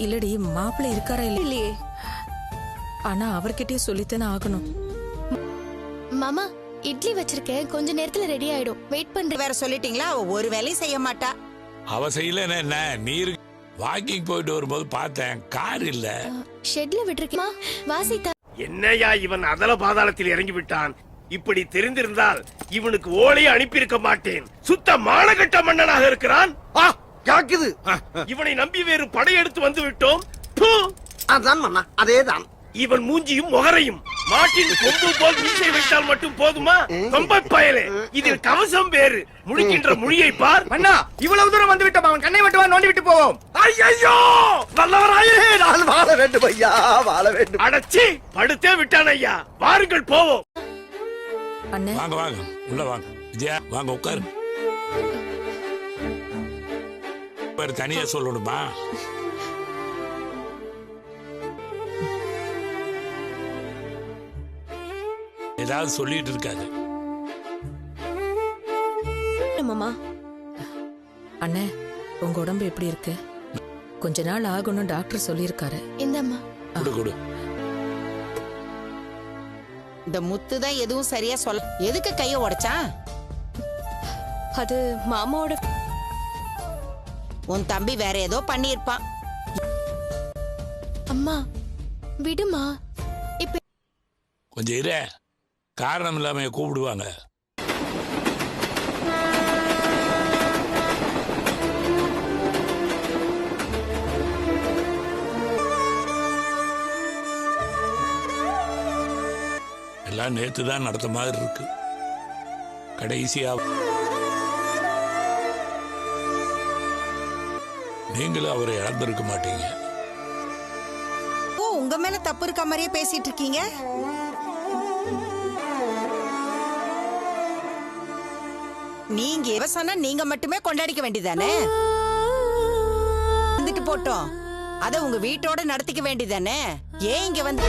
இல்லடி மாப்பிள்ளை இருக்காரா இல்லையே, ஆனா அவர்கிட்டயே சொல்லித்தானே ஆகணும். மாமா இட்லி வச்சிருக்கேன், கொஞ்ச நேரத்துல ரெடி ஆயிடும், வெயிட் பண்றேன். வேற சொல்லிட்டீங்களா? அவ ஒரு வேலையும் செய்ய மாட்டா. அவ செய்யலன்னா என்ன, நீர் வாக்கிங் போயிட்டு வரும்போது பார்த்தேன், கார் இல்ல. ஷெட்ல விட்டுருக்கேன். வாசித்தா என்னையா இவன் அதல பாதாளத்தில் இறங்கி விட்டான். இப்படி தெரிந்திருந்தால் இவனுக்கு ஓலையை அனுப்பியிருக்க மாட்டேன். சுத்த மானகட்ட மன்னனாக இருக்கிறான். கேக்குது. இவனை நம்பி வேறு படையெடுத்து வந்து விட்டோம். அதான் மன்னா, அதேதான். இவன் மூஞ்சியும் முகரையும் மாட்டின் கொம்பு போல் மீசை வைத்தால் மட்டும் போதுமா? கொம்பை பயலே, இதில் கவசம் வேறு. முடிக்கின்ற மொழியை பார். மன்னா, இவ்வளவு தூரம் வந்து விட்டோம். அவன் கண்ணை மட்டும் நோண்டி விட்டு போவோம். ஐயோ வல்லவராயே, நான் வாழ வேண்டும் ஐயா, வாழ வேண்டும். அடச்சி படுத்தே விட்டான் ஐயா. வாருங்கள் போவோம். அண்ணே வாங்க வாங்க, உள்ள வாங்க. விஜயா வாங்க உட்காரு. தனியா சொல்லணுமா? ஏதாவது சொல்லிட்டு இருக்காது. மாமா அண்ணே, உங்க உடம்பு எப்படி இருக்கு? கொஞ்ச நாள் ஆகணும் டாக்டர் சொல்லியிருக்காரு. இந்தம்மா. கொடு கொடு. இந்த முத்து தான் எதுவும் சரியா சொல்ல. எதுக்கு கைய உடைச்சான்? அது மாமாவோட. உன் தம்பி வேற ஏதோ பண்ணிருப்பான். அம்மா விடுமா, இப்ப கொஞ்சம் இரு, காரணம் இல்லாம கூப்பிடுவாங்க. எல்லாம் நேத்து தான் நடத்த மாதிரி இருக்கு. கடைசியா நீங்களும் அவரை இழந்திருக்க மாட்டீங்க. ஓ, உங்க மேல தப்பு இருக்க மாதிரியே பேசிட்டு இருக்கீங்க. நீங்க விவசாயம் நீங்க மட்டுமே கொண்டாடிக்க வேண்டியதானே? வந்துட்டு போட்டோம், அத உங்க வீட்டோட நடத்திக்க வேண்டியதானே? ஏன் இங்க வந்து